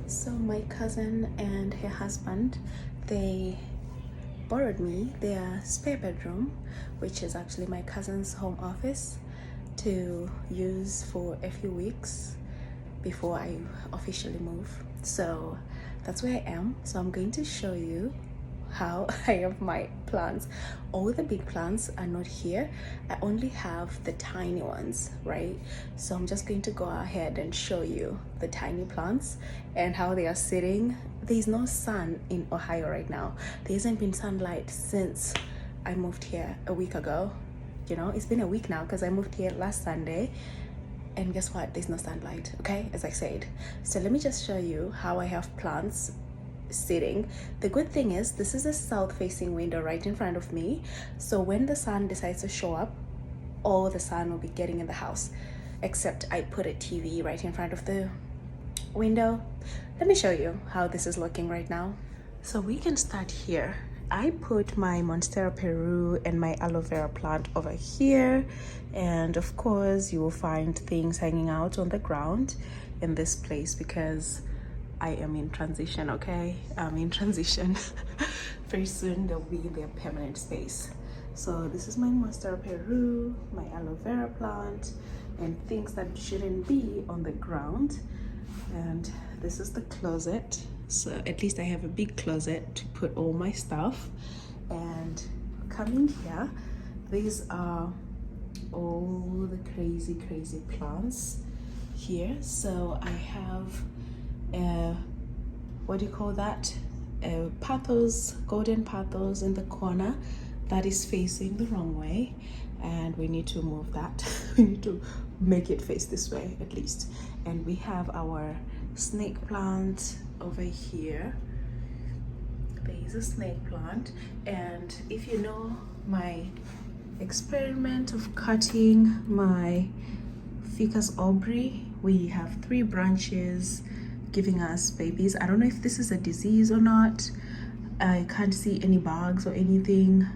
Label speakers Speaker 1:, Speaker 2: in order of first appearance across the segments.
Speaker 1: So my cousin and her husband, they borrowed me their spare bedroom, which is actually my cousin's home office, to use for a few weeks before I officially move. So that's where I am. So I'm going to show you how I have my plants. All the big plants are not here. I only have the tiny ones, right? So I'm just going to go ahead and show you the tiny plants and how they are sitting. There's no sun in Ohio right now. There hasn't been sunlight since I moved here a week ago. You know, it's been a week now because I moved here last Sunday, and guess what? There's no sunlight, okay, as I said. So let me just show you how I have plants sitting. The good thing is this is a south facing window right in front of me, so when the sun decides to show up, all the sun will be getting in the house, except I put a TV right in front of the window. Let me show you how this is looking right now. So we can start here. I put my Monstera Peru and my aloe vera plant over here, and of course you will find things hanging out on the ground in this place because I am in transition, okay? I'm in transition. Very soon they'll be in their permanent space. So this is my Monstera Peru, my aloe vera plant, and things that shouldn't be on the ground. And this is the closet. So at least I have a big closet to put all my stuff. And coming here, these are all the crazy plants here. So I have what do you call that, pothos, golden pothos in the corner that is facing the wrong way, and we need to move that. We need to make it face this way at least. And we have our snake plant over here. There is a snake plant, and if you know my experiment of cutting my ficus aubrey, we have 3 branches giving us babies. I don't know if this is a disease or not. I can't see any bugs or anything,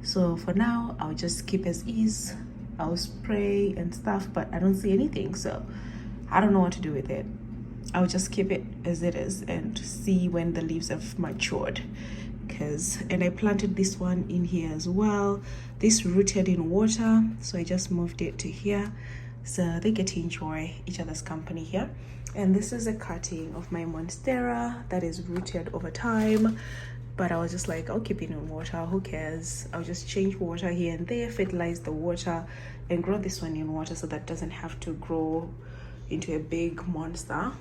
Speaker 1: so for now I'll just keep as is. I'll spray and stuff, but I don't see anything, so I don't know what to do with it. I'll just keep it as it is and see when the leaves have matured. And I planted this one in here as well. This rooted in water, so I just moved it to here, so they get to enjoy each other's company here. And this is a cutting of my Monstera that is rooted over time, but I was just like, I'll keep it in water, who cares? I'll just change water here and there, fertilize the water, and grow this one in water so that it doesn't have to grow into a big monster.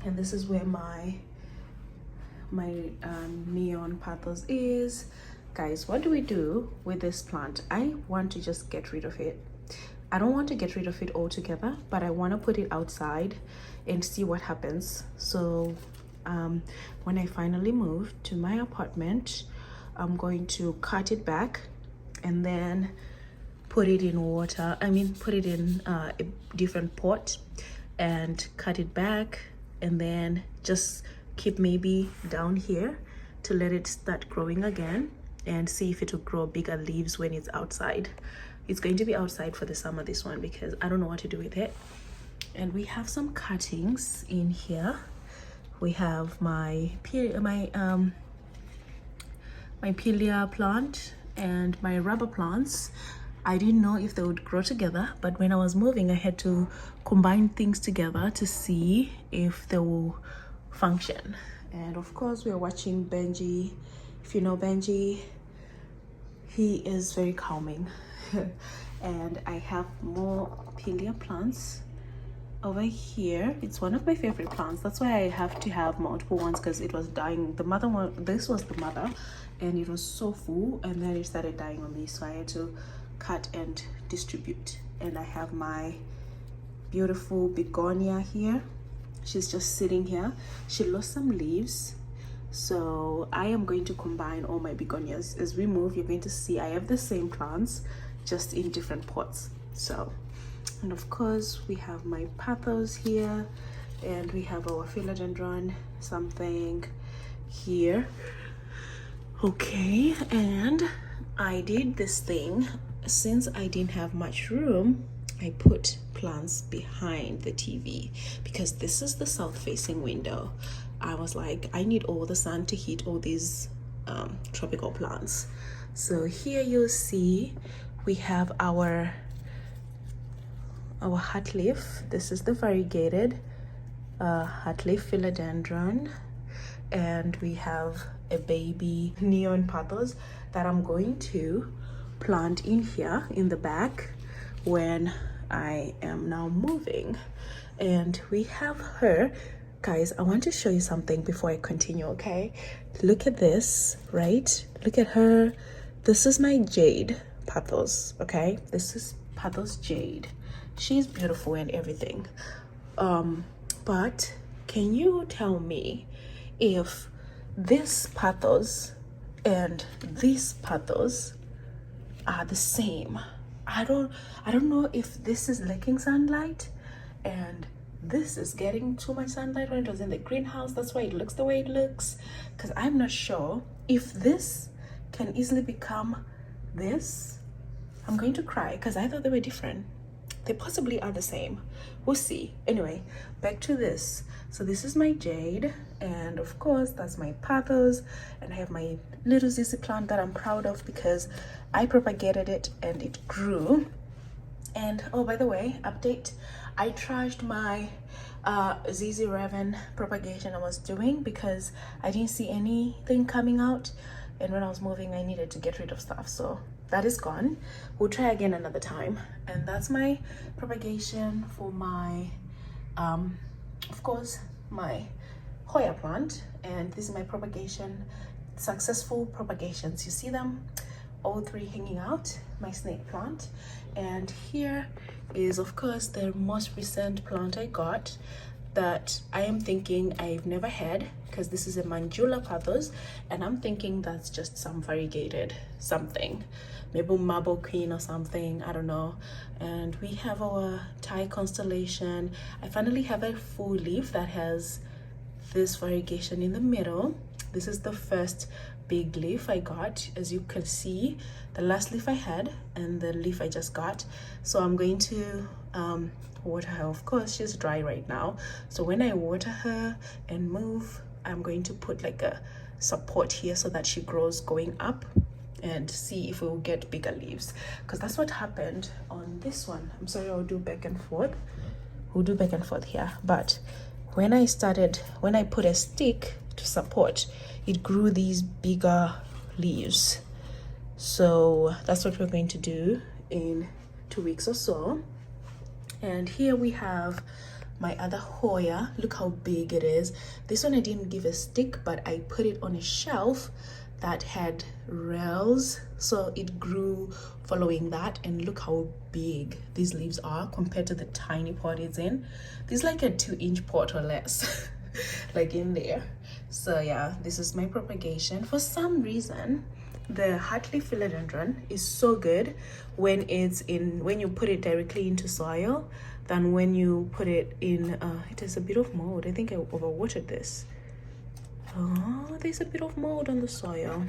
Speaker 1: And this is where my neon pathos is. Guys, what do we do with this plant? I want to just get rid of it. I don't want to get rid of it altogether, but I want to put it outside and see what happens. So when I finally move to my apartment, I'm going to cut it back and then put it in water. Put it in a different pot and cut it back, and then just keep maybe down here to let it start growing again and see if it will grow bigger leaves when it's outside. It's going to be outside for the summer, this one, because I don't know what to do with it. And we have some cuttings in here. We have my Pilia plant and my rubber plants. I didn't know if they would grow together, but when I was moving I had to combine things together to see if they will function. And of course we're watching Benji. If you know Benji, he is very calming. And I have more Pilia plants over here. It's one of my favorite plants. That's why I have to have multiple ones, because it was dying. The mother one, this was the mother, and it was so full, and then it started dying on me, so I had to cut and distribute. And I have my beautiful begonia here. She's just sitting here. She lost some leaves, so I am going to combine all my begonias. As we move, you're going to see I have the same plants, just in different pots. So, and of course we have my pathos here, and we have our philodendron something here. Okay, and I did this thing. Since I didn't have much room, I put plants behind the TV because this is the south facing window. I was like, I need all the sun to hit all these tropical plants. So here you'll see we have our heart leaf. This is the variegated heart leaf philodendron, and we have a baby neon pothos that I'm going to plant in here in the back when I am now moving. And we have her. Guys, I want to show you something before I continue, okay? Look at this, right? Look at her. This is my jade pothos, okay? This is pothos jade. She's beautiful and everything. But can you tell me if this pothos and this pothos are the same? I don't know if this is lacking sunlight and this is getting too much sunlight when it was in the greenhouse. That's why it looks the way it looks, because I'm not sure if this can easily become this. I'm going to cry because I thought they were different. They possibly are the same. We'll see. Anyway, back to this. So this is my jade, and of course that's my pothos, and I have my little ZZ plant that I'm proud of because I propagated it and it grew. And oh, by the way, update, I trashed my ZZ Raven propagation I was doing because I didn't see anything coming out, and when I was moving I needed to get rid of stuff, so that is gone. We'll try again another time. And that's my propagation for my of course my Hoya plant, and this is my propagation, successful propagations. You see them all three hanging out, my snake plant. And here is of course the most recent plant I got that I am thinking I've never had, because this is a Manjula pothos, and I'm thinking that's just some variegated something, maybe marble queen or something, I don't know. And we have our Thai constellation. I finally have a full leaf that has this variegation in the middle. This is the first big leaf I got, as you can see, the last leaf I had and the leaf I just got. So I'm going to water her. Of course she's dry right now, so when I water her and move, I'm going to put like a support here so that she grows going up, and see if we will get bigger leaves, because that's what happened on this one. I'm sorry, I'll do back and forth. We'll do back and forth here, but when I put a stick to support, it grew these bigger leaves. So that's what we're going to do in 2 weeks or so. And here we have my other Hoya. Look how big it is. This one I didn't give a stick, but I put it on a shelf that had rails, so it grew following that. And look how big these leaves are compared to the tiny pot it's in. This is like a 2-inch pot or less like in there. So yeah, this is my propagation. For some reason the heartleaf philodendron is so good when you put it directly into soil than when you put it in it has a bit of mold. I think I overwatered this. Oh, there's a bit of mold on the soil.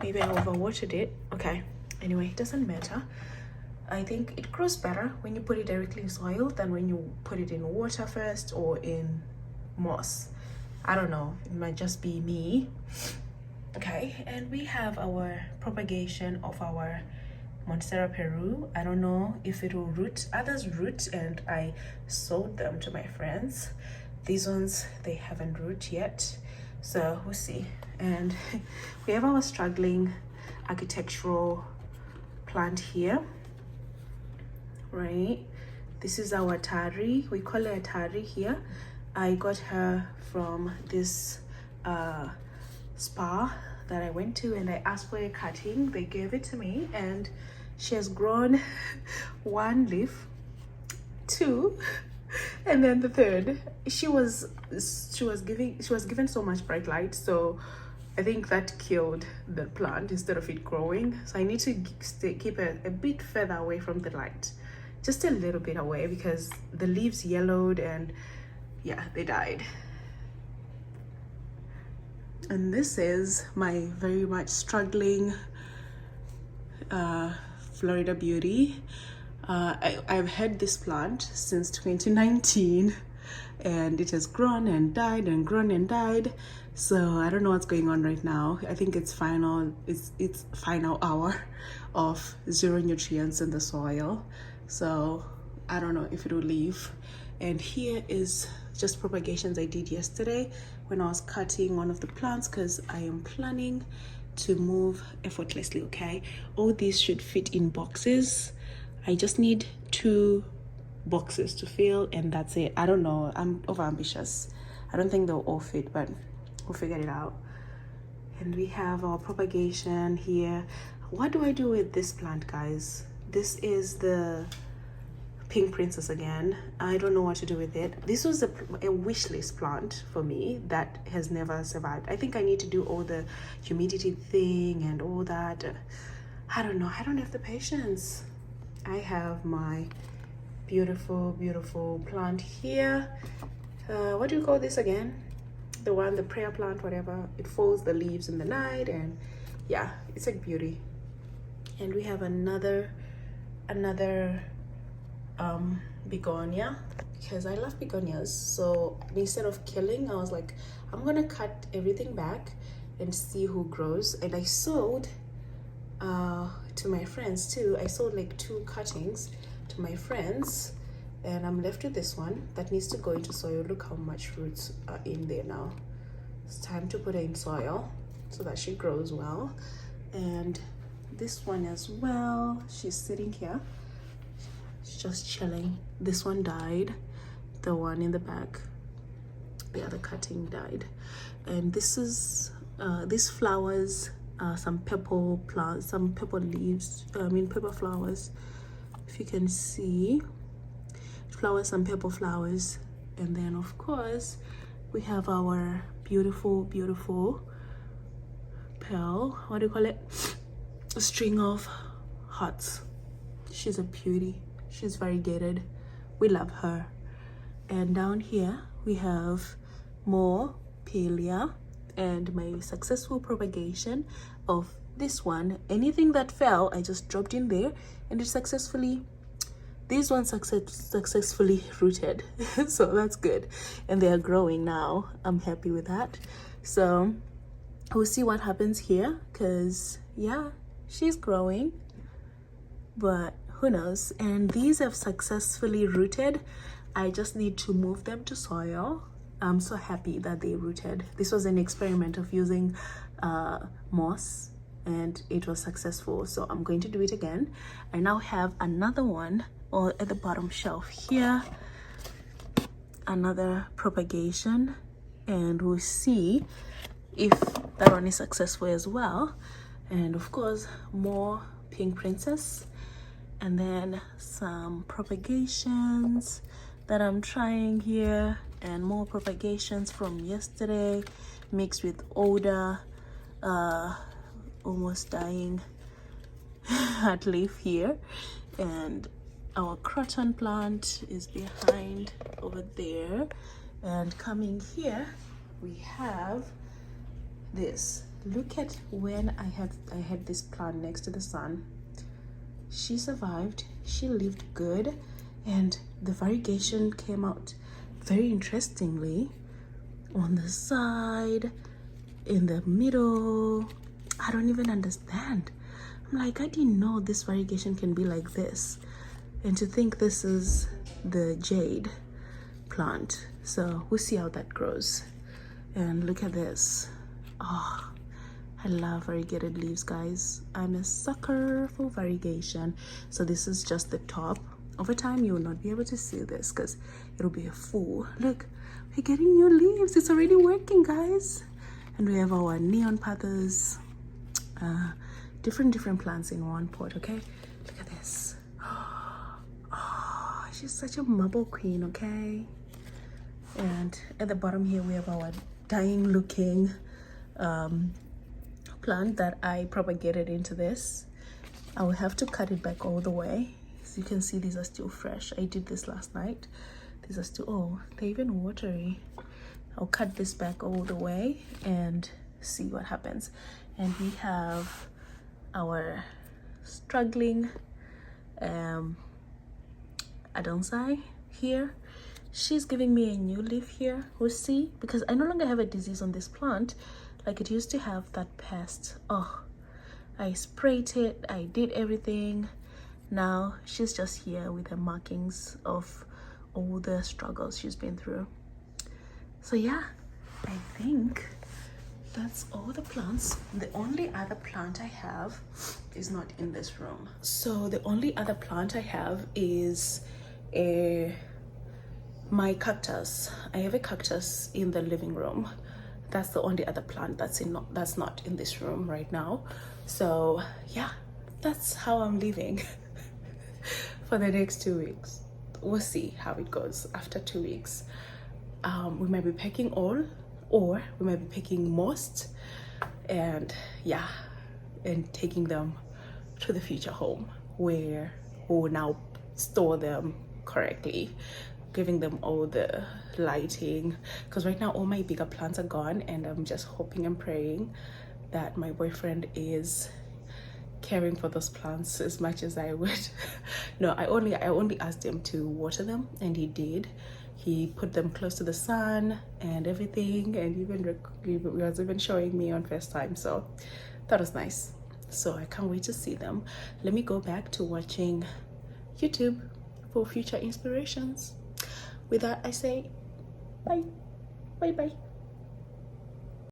Speaker 1: Maybe I overwatered it. Okay, anyway, it doesn't matter. I think it grows better when you put it directly in soil than when you put it in water first or in moss. I don't know, it might just be me. Okay, and we have our propagation of our Monstera Peru. I don't know if it will root. Others root and I sold them to my friends. These ones, they haven't root yet, so we'll see. And we have our struggling architectural plant here, right? This is our Tari. We call her Tari here. I got her from this spa that I went to, and I asked for a cutting. They gave it to me, and she has grown 1 leaf, 2, and then the 3rd. She was given so much bright light, so I think that killed the plant instead of it growing. So I need to keep it a bit further away from the light, just a little bit away, because the leaves yellowed and yeah, they died. And this is my very much struggling Florida Beauty. I've had this plant since 2019, and it has grown and died and grown and died. So I don't know what's going on right now. I think it's final hour of zero nutrients in the soil. So I don't know if it will leave. And here is just propagations I did yesterday when I was cutting one of the plants, because I am planning to move effortlessly. Okay, all these should fit in boxes. I just need 2 boxes to fill, and that's it. I don't know, I'm over ambitious. I don't think they'll all fit, but we'll figure it out. And we have our propagation here. What do I do with this plant, guys? This is the pink princess again. I don't know what to do with it. This was a wish list plant for me that has never survived. I think I need to do all the humidity thing and all that. I don't know, I don't have the patience. I have my beautiful plant here. What do you call this again? The prayer plant, whatever. It folds the leaves in the night, and yeah, it's like beauty. And we have another begonia, because I love begonias. So instead of killing, I was like, I'm gonna cut everything back and see who grows. And I sold to my friends too. I sold like 2 cuttings to my friends, and I'm left with this one that needs to go into soil. Look how much roots are in there now. It's time to put her in soil so that she grows well. And this one as well, she's sitting here, she's just chilling. This one died, the one in the back, the other cutting died. And this is these flowers, some purple plants, some purple leaves, purple flowers, if you can see, flowers, some purple flowers. And then of course we have our beautiful pearl, what do you call it, a string of hearts. She's a beauty, she's variegated, we love her. And down here we have more Pelia and my successful propagation of this one. Anything that fell, I just dropped in there, and it successfully, these ones successfully rooted. So that's good, and they are growing now. I'm happy with that. So we'll see what happens here, because yeah, she's growing, but who knows. And these have successfully rooted. I just need to move them to soil. I'm so happy that they rooted. This was an experiment of using moss, and it was successful, so I'm going to do it again. I now have another one at the bottom shelf here, another propagation, and we'll see if that one is successful as well. And of course more pink princess, and then some propagations that I'm trying here, and more propagations from yesterday mixed with older almost dying heart leaf here. And our croton plant is behind over there, and coming here we have this. Look at when I had this plant next to the sun. She survived, she lived good, and the variegation came out very interestingly on the side, in the middle. I don't even understand. I'm like, I didn't know this variegation can be like this. And to think this is the jade plant. So we'll see how that grows. And look at this. Oh, I love variegated leaves, guys. I'm a sucker for variegation. So this is just the top. Over time you will not be able to see this because it'll be a full. Look, we're getting new leaves. It's already working, guys. And we have our neon pothos, different plants in one pot. Okay, look at this. Oh, she's such a marble queen. Okay, and at the bottom here we have our dying looking plant that I propagated into this. I will have to cut it back all the way. As you can see, these are still fresh. I did this last night. These are still, oh, they're even watery. I'll cut this back all the way and see what happens. And we have our struggling a downside here. She's giving me a new leaf here, we'll see, because I no longer have a disease on this plant like it used to have that pest. Oh, I sprayed it, I did everything. Now she's just here with the markings of all the struggles she's been through. So yeah, I think that's all the plants. The only other plant I have is not in this room. So the only other plant I have is my cactus. I have a cactus in the living room. That's the only other plant that's not in this room right now. So yeah, that's how I'm living for the next 2 weeks. We'll see how it goes after 2 weeks. We might be packing all, or we might be picking most, and yeah, and taking them to the future home where we'll now store them correctly, giving them all the lighting, because right now all my bigger plants are gone, and I'm just hoping and praying that my boyfriend is caring for those plants as much as I would. No, I only asked him to water them, and he did. He put them close to the sun and everything, and he was even showing me on FaceTime, so that was nice. So I can't wait to see them. Let me go back to watching YouTube for future inspirations. With that, I say bye. Bye bye.